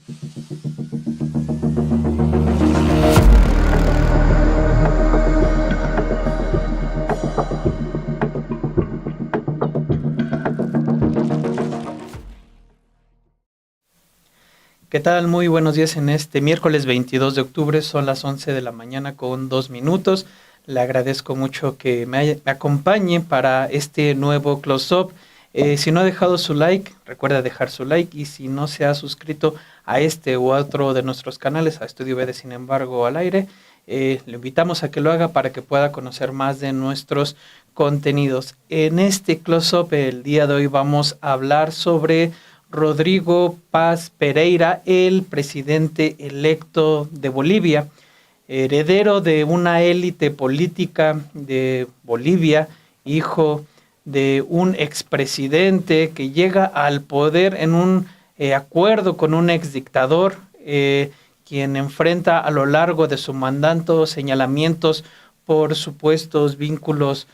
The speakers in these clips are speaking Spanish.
¿Qué tal? Muy buenos días en este miércoles 22 de octubre, son las 11 de la mañana con 2 minutos. Le agradezco mucho que me acompañe para este nuevo close-up. Si no ha dejado su like, recuerda dejar su like, y si no se ha suscrito a este u otro de nuestros canales, a Estudio B de Sin embargo al aire, le invitamos a que lo haga para que pueda conocer más de nuestros contenidos. En este close-up el día de hoy vamos a hablar sobre Rodrigo Paz Pereira, el presidente electo de Bolivia, heredero de una élite política de Bolivia, hijo de un expresidente que llega al poder en un acuerdo con un exdictador, quien enfrenta a lo largo de su mandato señalamientos por supuestos vínculos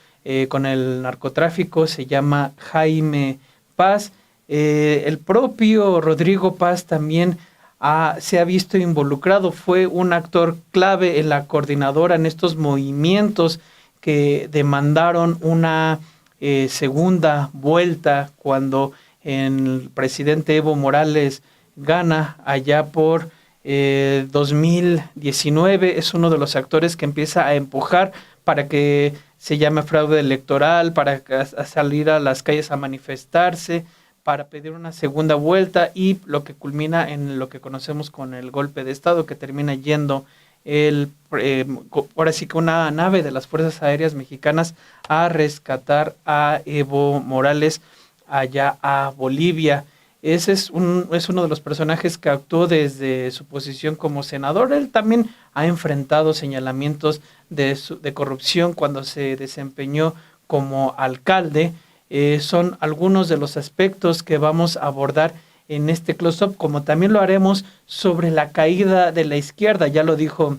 con el narcotráfico. Se llama Jaime Paz. El propio Rodrigo Paz también se ha visto involucrado, fue un actor clave en la coordinadora en estos movimientos que demandaron una segunda vuelta cuando el presidente Evo Morales gana allá por 2019. Es uno de los actores que empieza a empujar para que se llame fraude electoral, para salir a las calles a manifestarse, para pedir una segunda vuelta, y lo que culmina en lo que conocemos con el golpe de Estado, que termina yendo ahora sí que una nave de las Fuerzas Aéreas Mexicanas a rescatar a Evo Morales allá a Bolivia. Ese es uno de los personajes que actuó desde su posición como senador. Él también ha enfrentado señalamientos de corrupción cuando se desempeñó como alcalde. Son algunos de los aspectos que vamos a abordar en este close-up, como también lo haremos sobre la caída de la izquierda. Ya lo dijo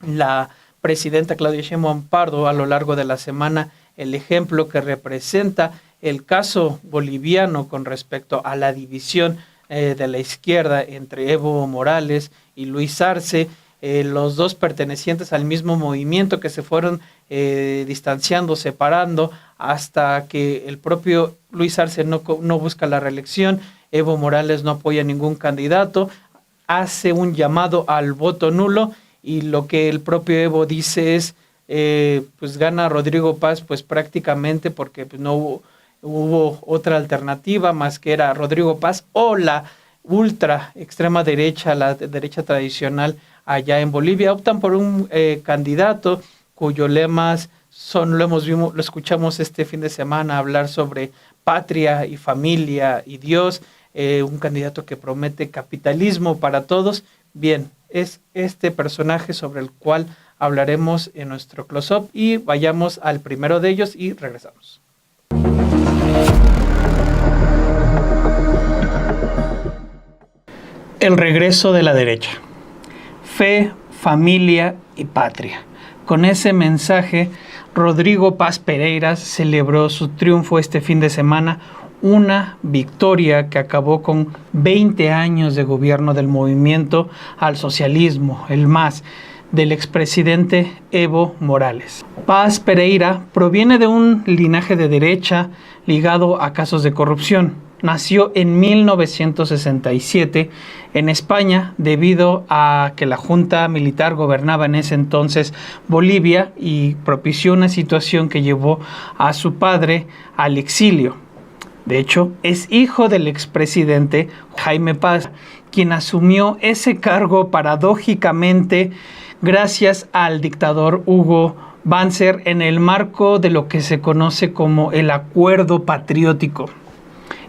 la presidenta Claudia Sheinbaum Pardo a lo largo de la semana, el ejemplo que representa el caso boliviano con respecto a la división de la izquierda entre Evo Morales y Luis Arce, los dos pertenecientes al mismo movimiento que se fueron distanciando, separando, hasta que el propio Luis Arce no busca la reelección, Evo Morales no apoya a ningún candidato, hace un llamado al voto nulo, y lo que el propio Evo dice es, pues gana Rodrigo Paz, pues prácticamente porque pues, no hubo otra alternativa más que era Rodrigo Paz o la ultra extrema derecha, la derecha tradicional allá en Bolivia. Optan por un candidato cuyos lemas son, lo escuchamos este fin de semana hablar sobre patria y familia y Dios, un candidato que promete capitalismo para todos. Bien, es este personaje sobre el cual hablaremos en nuestro close-up, y vayamos al primero de ellos y regresamos. El regreso de la derecha. Fe, familia y patria. Con ese mensaje, Rodrigo Paz Pereira celebró su triunfo este fin de semana, una victoria que acabó con 20 años de gobierno del movimiento al socialismo, el MAS, del expresidente Evo Morales. Paz Pereira proviene de un linaje de derecha ligado a casos de corrupción. Nació en 1967 en España debido a que la junta militar gobernaba en ese entonces Bolivia y propició una situación que llevó a su padre al exilio. De hecho, es hijo del expresidente Jaime Paz, quien asumió ese cargo paradójicamente gracias al dictador Hugo Banzer en el marco de lo que se conoce como el Acuerdo Patriótico.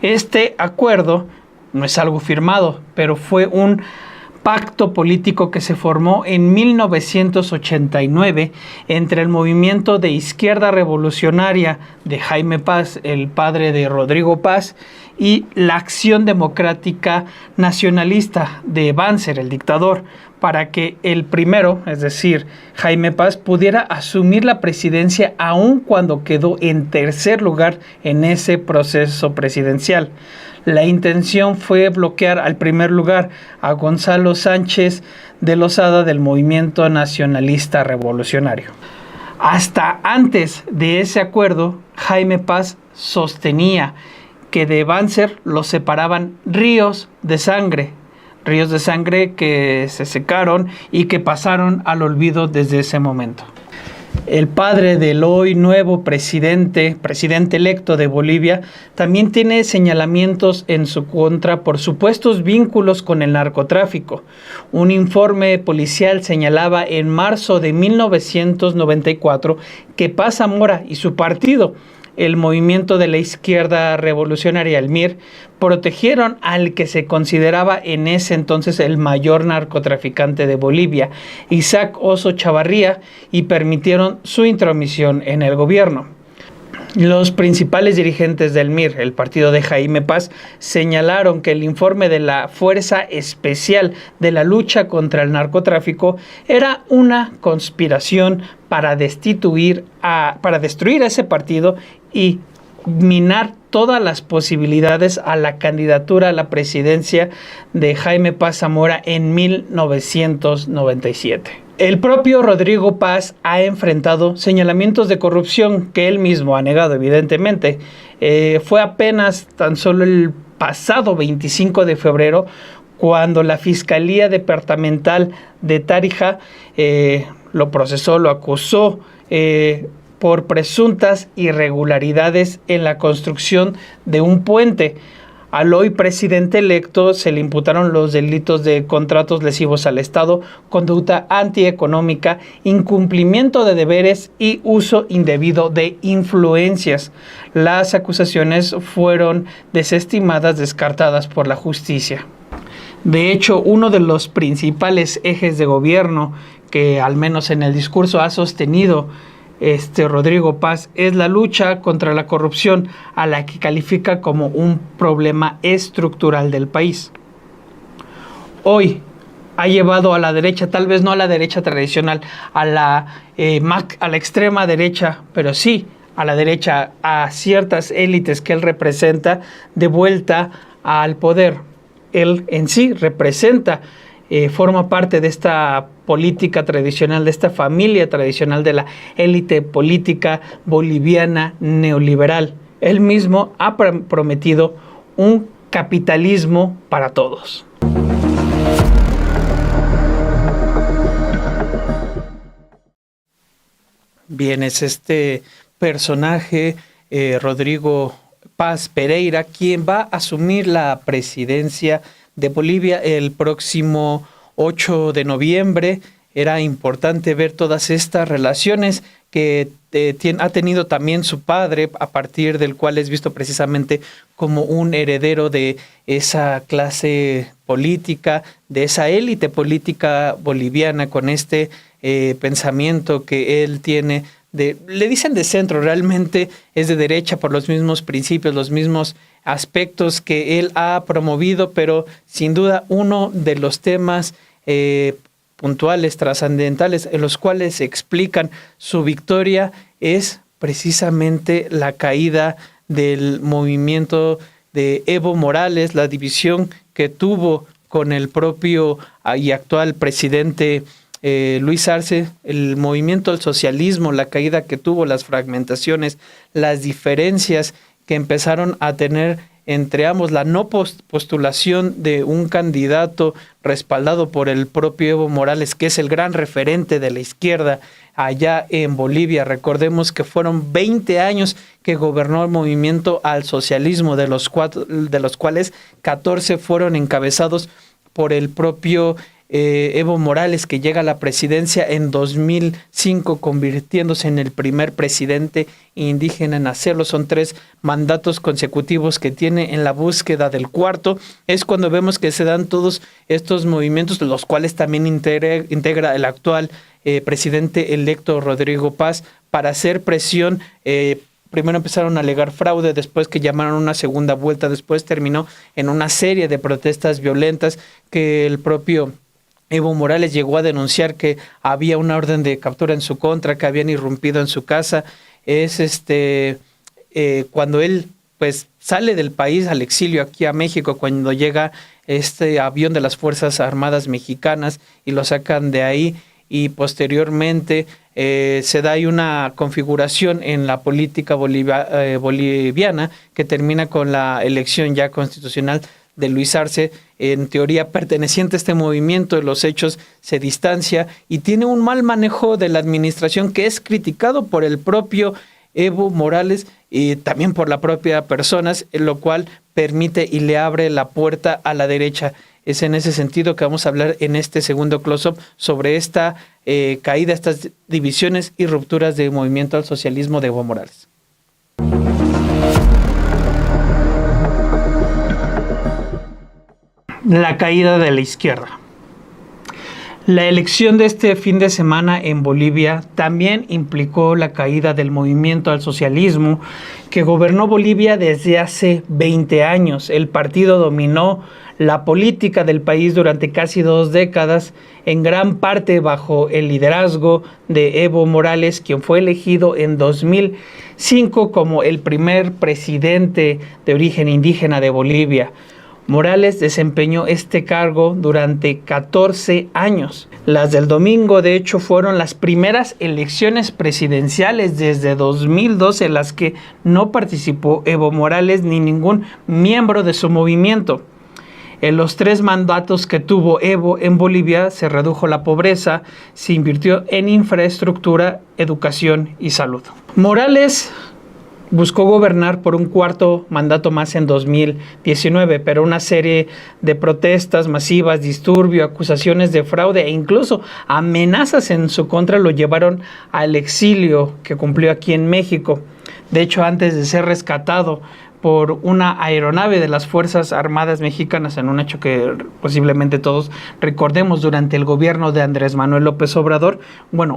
Este acuerdo no es algo firmado, pero fue un pacto político que se formó en 1989 entre el movimiento de izquierda revolucionaria de Jaime Paz, el padre de Rodrigo Paz, y la Acción Democrática Nacionalista de Banzer, el dictador, para que el primero, es decir, Jaime Paz, pudiera asumir la presidencia aun cuando quedó en tercer lugar en ese proceso presidencial. La intención fue bloquear al primer lugar a Gonzalo Sánchez de Lozada del Movimiento Nacionalista Revolucionario. Hasta antes de ese acuerdo, Jaime Paz sostenía que de Banzer los separaban ríos de sangre que se secaron y que pasaron al olvido desde ese momento. El padre del hoy nuevo presidente electo de Bolivia, también tiene señalamientos en su contra por supuestos vínculos con el narcotráfico. Un informe policial señalaba en marzo de 1994 que Paz Zamora y su partido, el Movimiento de la Izquierda Revolucionaria, el MIR, protegieron al que se consideraba en ese entonces el mayor narcotraficante de Bolivia, Isaac Oso Chavarría, y permitieron su intromisión en el gobierno. Los principales dirigentes del MIR, el partido de Jaime Paz, señalaron que el informe de la Fuerza Especial de la Lucha contra el Narcotráfico era una conspiración para destruir a ese partido y minar todas las posibilidades a la candidatura a la presidencia de Jaime Paz Zamora en 1997. El propio Rodrigo Paz ha enfrentado señalamientos de corrupción que él mismo ha negado, evidentemente. Fue apenas tan solo el pasado 25 de febrero cuando la Fiscalía Departamental de Tarija lo procesó, lo acusó por presuntas irregularidades en la construcción de un puente. Al hoy presidente electo se le imputaron los delitos de contratos lesivos al Estado, conducta antieconómica, incumplimiento de deberes y uso indebido de influencias. Las acusaciones fueron desestimadas, descartadas por la justicia. De hecho, uno de los principales ejes de gobierno que al menos en el discurso ha sostenido Rodrigo Paz es la lucha contra la corrupción, a la que califica como un problema estructural del país. Hoy ha llevado a la derecha, tal vez no a la derecha tradicional, a la extrema derecha, pero sí a la derecha, a ciertas élites que él representa, de vuelta al poder. Él en sí representa, forma parte de esta política tradicional, de esta familia tradicional de la élite política boliviana neoliberal. Él mismo ha prometido un capitalismo para todos. Bien, es este personaje, Rodrigo Paz Pereira, quien va a asumir la presidencia de Bolivia el próximo 8 de noviembre. Era importante ver todas estas relaciones que ha tenido también su padre, a partir del cual es visto precisamente como un heredero de esa clase política, de esa élite política boliviana, con este pensamiento que él tiene. Le dicen de centro, realmente es de derecha por los mismos principios, los mismos aspectos que él ha promovido, pero sin duda uno de los temas puntuales, trascendentales, en los cuales explican su victoria es precisamente la caída del movimiento de Evo Morales, la división que tuvo con el propio y actual presidente Luis Arce, el movimiento del socialismo, la caída que tuvo, las fragmentaciones, las diferencias que empezaron a tener entre ambos, la no postulación de un candidato respaldado por el propio Evo Morales, que es el gran referente de la izquierda allá en Bolivia. Recordemos que fueron 20 años que gobernó el movimiento al socialismo, de los cuales 14 fueron encabezados por el propio Evo Morales, que llega a la presidencia en 2005, convirtiéndose en el primer presidente indígena en hacerlo. Son 3 mandatos consecutivos que tiene. En la búsqueda del cuarto es cuando vemos que se dan todos estos movimientos, los cuales también integra el actual presidente electo Rodrigo Paz, para hacer presión Primero empezaron a alegar fraude, después que llamaron una segunda vuelta, después terminó en una serie de protestas violentas que el propio Evo Morales llegó a denunciar que había una orden de captura en su contra, que habían irrumpido en su casa. Es cuando él pues sale del país al exilio aquí a México, cuando llega este avión de las Fuerzas Armadas Mexicanas y lo sacan de ahí, y posteriormente se da ahí una configuración en la política boliviana que termina con la elección ya constitucional de Luis Arce, en teoría perteneciente a este movimiento. Los hechos se distancia y tiene un mal manejo de la administración que es criticado por el propio Evo Morales y también por la propia persona, lo cual permite y le abre la puerta a la derecha. Es en ese sentido que vamos a hablar en este segundo close-up sobre esta caída, estas divisiones y rupturas del movimiento al socialismo de Evo Morales. La caída de la izquierda. La elección de este fin de semana en Bolivia también implicó la caída del movimiento al socialismo que gobernó Bolivia desde hace 20 años. El partido dominó la política del país durante casi 2 décadas, en gran parte bajo el liderazgo de Evo Morales, quien fue elegido en 2005 como el primer presidente de origen indígena de Bolivia. Morales desempeñó este cargo durante 14 años. Las del domingo, de hecho, fueron las primeras elecciones presidenciales desde 2012 en las que no participó Evo Morales ni ningún miembro de su movimiento. En los 3 mandatos que tuvo Evo en Bolivia se redujo la pobreza, se invirtió en infraestructura, educación y salud. Morales buscó gobernar por un 4º mandato más en 2019, pero una serie de protestas masivas, disturbio, acusaciones de fraude e incluso amenazas en su contra lo llevaron al exilio que cumplió aquí en México. De hecho, antes de ser rescatado por una aeronave de las Fuerzas Armadas Mexicanas, en un hecho que posiblemente todos recordemos durante el gobierno de Andrés Manuel López Obrador,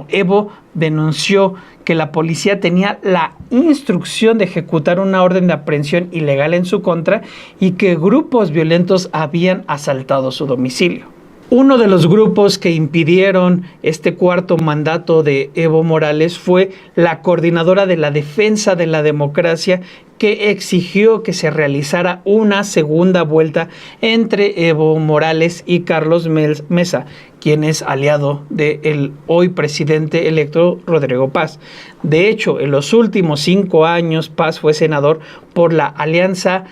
Evo denunció que la policía tenía la instrucción de ejecutar una orden de aprehensión ilegal en su contra y que grupos violentos habían asaltado su domicilio. Uno de los grupos que impidieron este 4º mandato de Evo Morales fue la Coordinadora de la Defensa de la Democracia, que exigió que se realizara una segunda vuelta entre Evo Morales y Carlos Mesa, quien es aliado del hoy presidente electo Rodrigo Paz. De hecho, en los últimos 5 años, Paz fue senador por la Alianza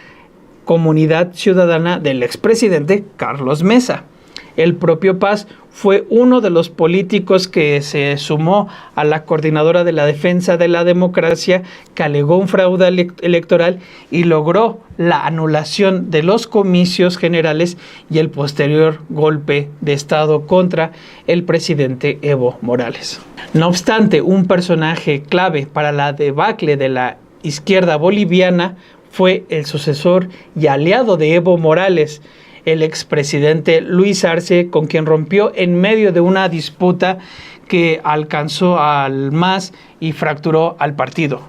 Comunidad Ciudadana del expresidente Carlos Mesa. El propio Paz fue uno de los políticos que se sumó a la Coordinadora de la Defensa de la Democracia, que alegó un fraude electoral y logró la anulación de los comicios generales y el posterior golpe de Estado contra el presidente Evo Morales. No obstante, un personaje clave para la debacle de la izquierda boliviana fue el sucesor y aliado de Evo Morales, el expresidente Luis Arce, con quien rompió en medio de una disputa que alcanzó al MAS y fracturó al partido.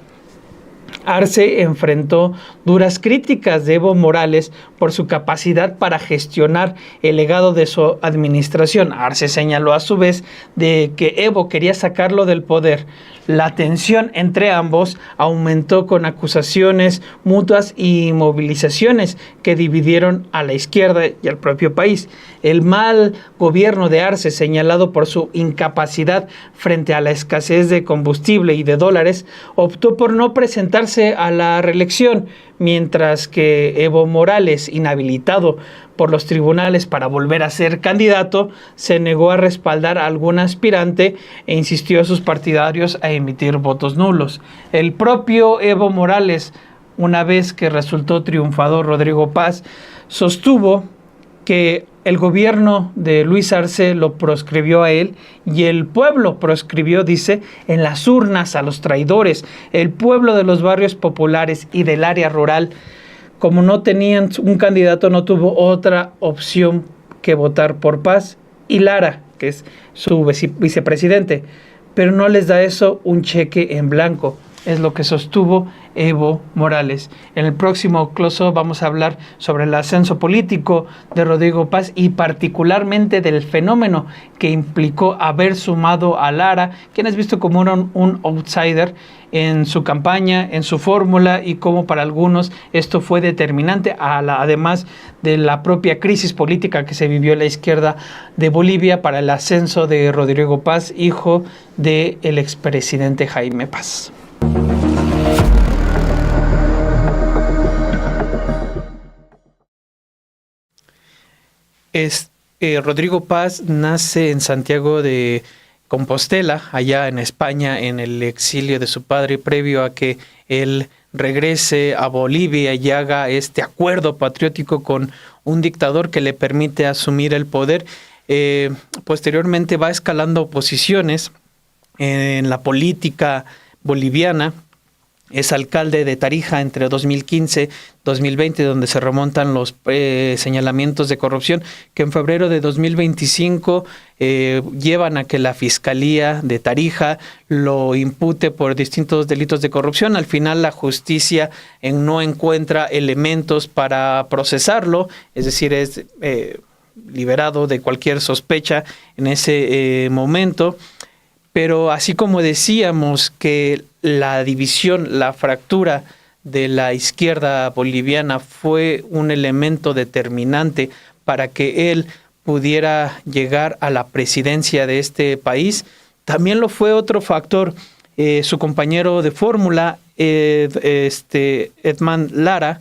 Arce enfrentó duras críticas de Evo Morales por su capacidad para gestionar el legado de su administración. Arce señaló a su vez de que Evo quería sacarlo del poder. La tensión entre ambos aumentó con acusaciones mutuas y movilizaciones que dividieron a la izquierda y al propio país. El mal gobierno de Arce, señalado por su incapacidad frente a la escasez de combustible y de dólares, optó por no presentarse a la reelección, mientras que Evo Morales, inhabilitado por los tribunales para volver a ser candidato, se negó a respaldar a algún aspirante e insistió a sus partidarios a emitir votos nulos. El propio Evo Morales, una vez que resultó triunfador Rodrigo Paz, sostuvo que el gobierno de Luis Arce lo proscribió a él y el pueblo proscribió, dice, en las urnas a los traidores. El pueblo de los barrios populares y del área rural, como no tenían un candidato, no tuvo otra opción que votar por Paz y Lara, que es su vicepresidente, pero no les da eso un cheque en blanco. es lo que sostuvo Evo Morales. En el próximo close-up vamos a hablar sobre el ascenso político de Rodrigo Paz y particularmente del fenómeno que implicó haber sumado a Lara, quien es visto como un outsider en su campaña, en su fórmula, y cómo para algunos esto fue determinante, además de la propia crisis política que se vivió en la izquierda de Bolivia para el ascenso de Rodrigo Paz, hijo del expresidente Jaime Paz. Rodrigo Paz nace en Santiago de Compostela, allá en España, en el exilio de su padre, previo a que él regrese a Bolivia y haga este acuerdo patriótico con un dictador que le permite asumir el poder. Posteriormente va escalando posiciones en la política boliviana. Es alcalde de Tarija entre 2015 y 2020, donde se remontan los señalamientos de corrupción que en febrero de 2025 llevan a que la Fiscalía de Tarija lo impute por distintos delitos de corrupción. Al final la justicia no encuentra elementos para procesarlo, es decir, es liberado de cualquier sospecha en ese momento. Pero así como decíamos que la división, la fractura de la izquierda boliviana fue un elemento determinante para que él pudiera llegar a la presidencia de este país, también lo fue otro factor. Su compañero de fórmula, Edmond Lara,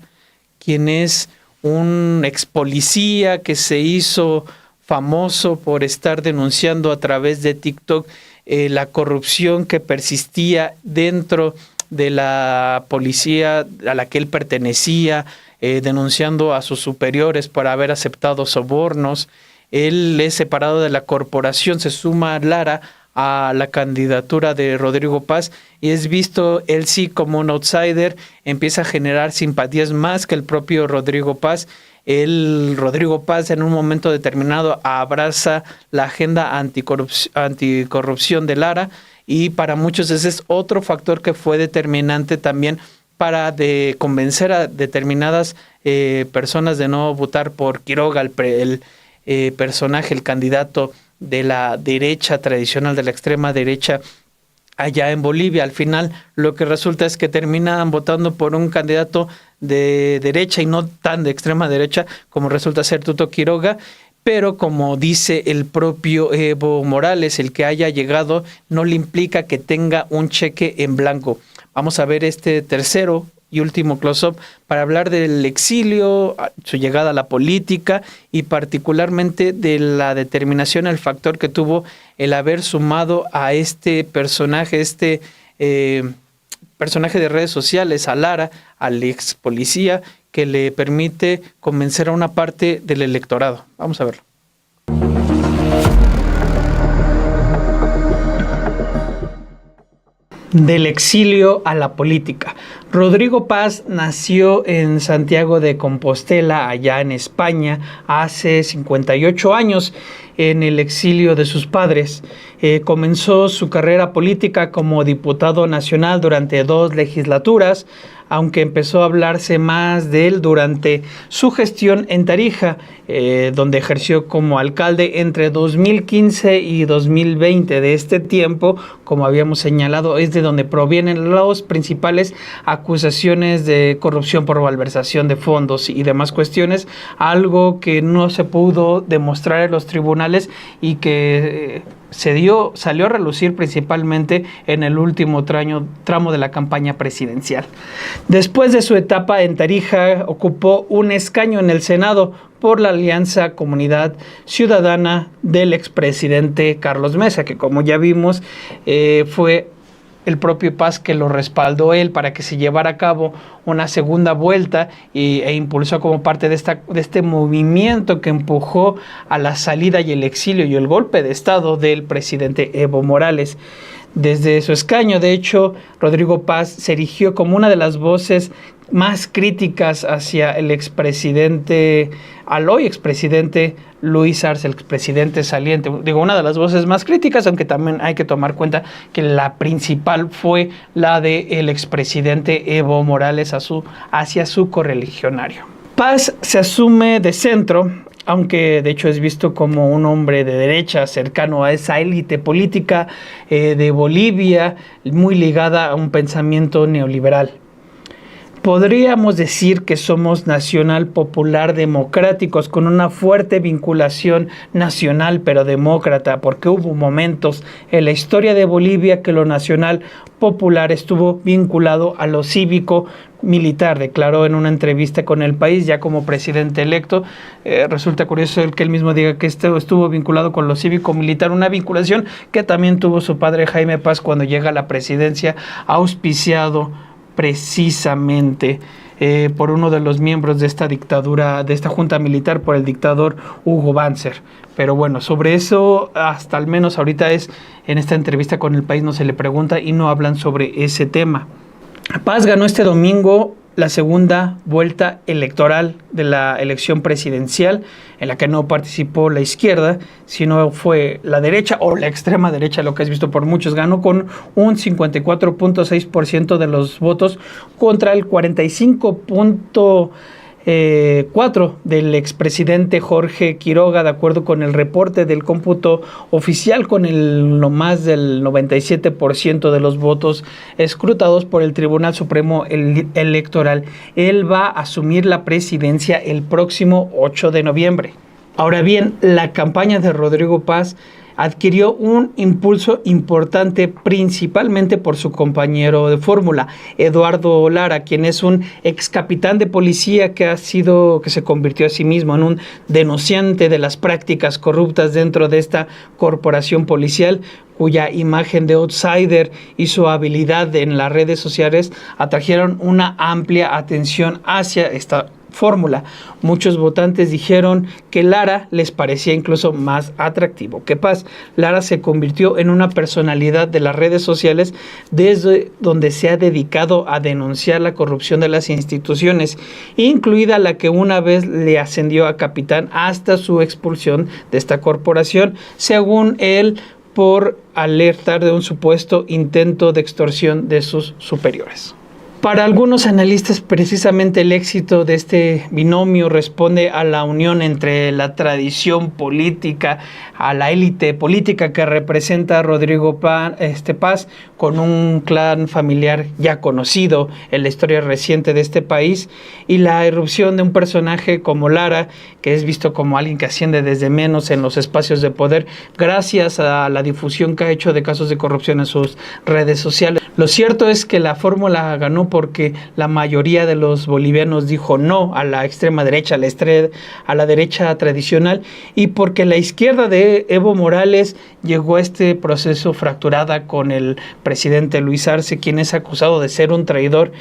quien es un ex policía que se hizo famoso por estar denunciando a través de TikTok la corrupción que persistía dentro de la policía a la que él pertenecía, denunciando a sus superiores por haber aceptado sobornos. Él es separado de la corporación, se suma a Lara a la candidatura de Rodrigo Paz y es visto él sí como un outsider, empieza a generar simpatías más que el propio Rodrigo Paz. Rodrigo Paz en un momento determinado abraza la agenda anticorrupción de Lara y para muchos ese es otro factor que fue determinante también para convencer a determinadas personas de no votar por Quiroga, el personaje, el candidato de la derecha tradicional, de la extrema derecha allá en Bolivia. Al final lo que resulta es que terminan votando por un candidato de derecha y no tan de extrema derecha como resulta ser Tuto Quiroga, pero como dice el propio Evo Morales, el que haya llegado no le implica que tenga un cheque en blanco. Vamos a ver este tercero y último close-up para hablar del exilio, su llegada a la política y particularmente de la determinación, el factor que tuvo el haber sumado a este personaje, personaje de redes sociales, a Lara, al ex policía, que le permite convencer a una parte del electorado. Vamos a verlo. Del exilio a la política. Rodrigo Paz nació en Santiago de Compostela, allá en España, hace 58 años, en el exilio de sus padres. Comenzó su carrera política como diputado nacional durante 2 legislaturas, aunque empezó a hablarse más de él durante su gestión en Tarija, donde ejerció como alcalde entre 2015 y 2020. De este tiempo, como habíamos señalado, es de donde provienen las principales acusaciones de corrupción por malversación de fondos y demás cuestiones, algo que no se pudo demostrar en los tribunales y que salió a relucir principalmente en el último tramo de la campaña presidencial. Después de su etapa en Tarija, ocupó un escaño en el Senado por la Alianza Comunidad Ciudadana del expresidente Carlos Mesa, que como ya vimos fue el propio Paz que lo respaldó él para que se llevara a cabo una segunda vuelta e impulsó como parte de este movimiento que empujó a la salida y el exilio y el golpe de estado del presidente Evo Morales. Desde su escaño, de hecho, Rodrigo Paz se erigió como una de las voces más críticas hacia el expresidente, al hoy expresidente Luis Arce, el expresidente saliente. Digo, una de las voces más críticas, aunque también hay que tomar cuenta que la principal fue la del expresidente Evo Morales hacia su correligionario. Paz se asume de centro, aunque de hecho es visto como un hombre de derecha cercano a esa élite política de Bolivia, muy ligada a un pensamiento neoliberal. Podríamos decir que somos nacional popular democráticos con una fuerte vinculación nacional pero demócrata, porque hubo momentos en la historia de Bolivia que lo nacional popular estuvo vinculado a lo cívico militar, declaró en una entrevista con El País ya como presidente electo. Resulta curioso el que él mismo diga que estuvo vinculado con lo cívico militar, una vinculación que también tuvo su padre Jaime Paz cuando llega a la presidencia, auspiciado precisamente por uno de los miembros de esta dictadura, de esta junta militar, por el dictador Hugo Banzer. Pero bueno, sobre eso hasta al menos ahorita en esta entrevista con El País no se le pregunta y no hablan sobre ese tema. Paz ganó este domingo la segunda vuelta electoral de la elección presidencial, en la que no participó la izquierda, sino fue la derecha o la extrema derecha, lo que es visto por muchos. Ganó con un 54.6% de los votos contra el 45.4% del expresidente Jorge Quiroga, de acuerdo con el reporte del cómputo oficial, con no más del 97% de los votos escrutados por el Tribunal Supremo Electoral. Él va a asumir la presidencia el próximo 8 de noviembre. Ahora bien, la campaña de Rodrigo Paz adquirió un impulso importante principalmente por su compañero de fórmula, Eduardo Lara, quien es un ex capitán de policía que se convirtió a sí mismo en un denunciante de las prácticas corruptas dentro de esta corporación policial, cuya imagen de outsider y su habilidad en las redes sociales atrajeron una amplia atención hacia esta fórmula. Muchos votantes dijeron que Lara les parecía incluso más atractivo que Paz. Lara se convirtió en una personalidad de las redes sociales desde donde se ha dedicado a denunciar la corrupción de las instituciones, incluida la que una vez le ascendió a capitán hasta su expulsión de esta corporación, según él, por alertar de un supuesto intento de extorsión de sus superiores. Para algunos analistas, precisamente el éxito de este binomio responde a la unión entre la tradición política, a la élite política que representa a Rodrigo Paz, con un clan familiar ya conocido en la historia reciente de este país, y la irrupción de un personaje como Lara, que es visto como alguien que asciende desde menos en los espacios de poder, gracias a la difusión que ha hecho de casos de corrupción en sus redes sociales. Lo cierto es que la ganó porque la mayoría de los bolivianos dijo no a la extrema derecha, a la derecha tradicional, y porque la izquierda de Evo Morales llegó a este proceso fracturada con el presidente Luis Arce, quien es acusado de ser un traidor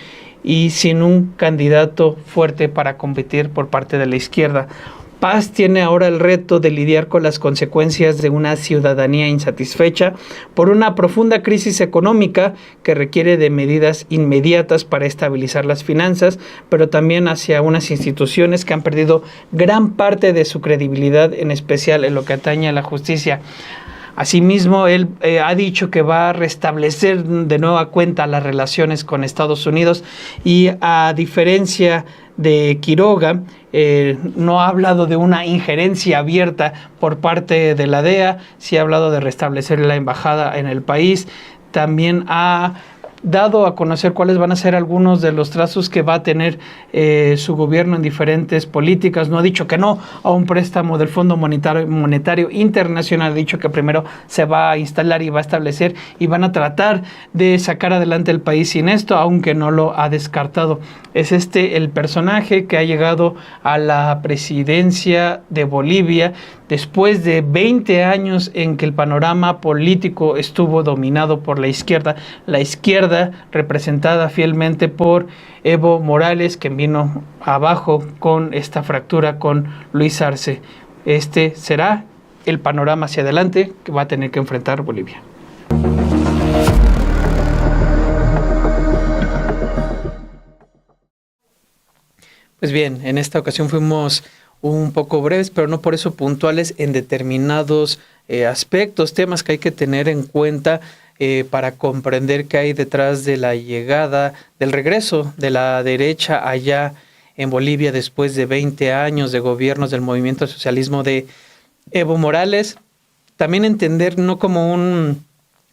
y sin un candidato fuerte para competir por parte de la izquierda. Paz tiene ahora el reto de lidiar con las consecuencias de una ciudadanía insatisfecha por una profunda crisis económica que requiere de medidas inmediatas para estabilizar las finanzas, pero también hacia unas instituciones que han perdido gran parte de su credibilidad, en especial en lo que atañe a la justicia. Asimismo, él ha dicho que va a restablecer de nueva cuenta las relaciones con Estados Unidos y, a diferencia de Quiroga, no ha hablado de una injerencia abierta por parte de la DEA, sí ha hablado de restablecer la embajada en el país. También ha dado a conocer cuáles van a ser algunos de los trazos que va a tener su gobierno en diferentes políticas. No ha dicho que no a un préstamo del Fondo Monetario Internacional, ha dicho que primero se va a instalar y va a establecer y van a tratar de sacar adelante el país sin esto, aunque no lo ha descartado. Es el personaje que ha llegado a la presidencia de Bolivia después de 20 años en que el panorama político estuvo dominado por la izquierda representada fielmente por Evo Morales, quien vino abajo con esta fractura con Luis Arce. Este será el panorama hacia adelante que va a tener que enfrentar Bolivia. Pues bien, en esta ocasión fuimos un poco breves, pero no por eso puntuales en determinados aspectos, temas que hay que tener en cuenta para comprender qué hay detrás de la llegada, del regreso de la derecha allá en Bolivia después de 20 años de gobiernos del movimiento al socialismo de Evo Morales. También entender no como un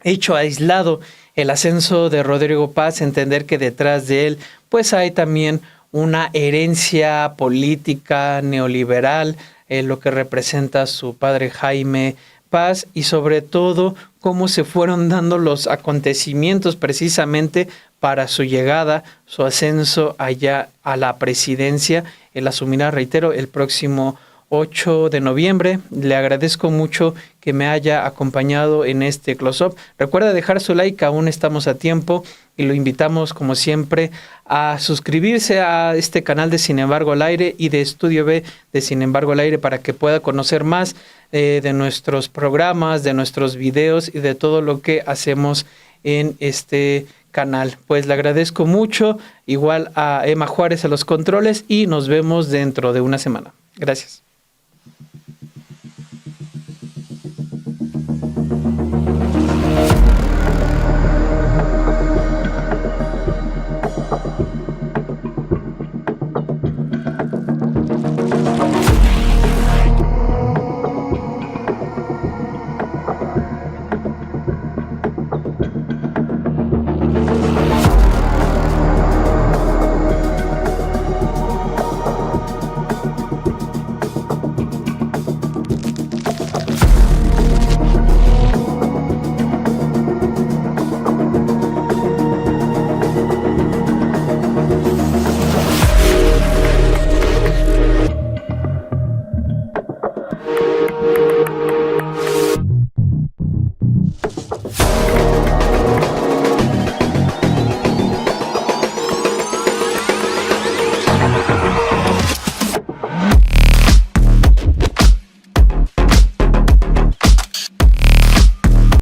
hecho aislado el ascenso de Rodrigo Paz, entender que detrás de él pues hay también una herencia política neoliberal, lo que representa su padre Jaime Paz, y sobre todo cómo se fueron dando los acontecimientos precisamente para su llegada, su ascenso allá a la presidencia. Él asumirá, reitero, el próximo 8 de noviembre. Le agradezco mucho que me haya acompañado en este close-up. Recuerda dejar su like, aún estamos a tiempo, y lo invitamos como siempre a suscribirse a este canal de Sin Embargo al Aire y de Estudio B de Sin Embargo al Aire para que pueda conocer más de nuestros programas, de nuestros videos y de todo lo que hacemos en este canal. Pues le agradezco mucho, igual a Emma Juárez a los controles, y nos vemos dentro de una semana. Gracias.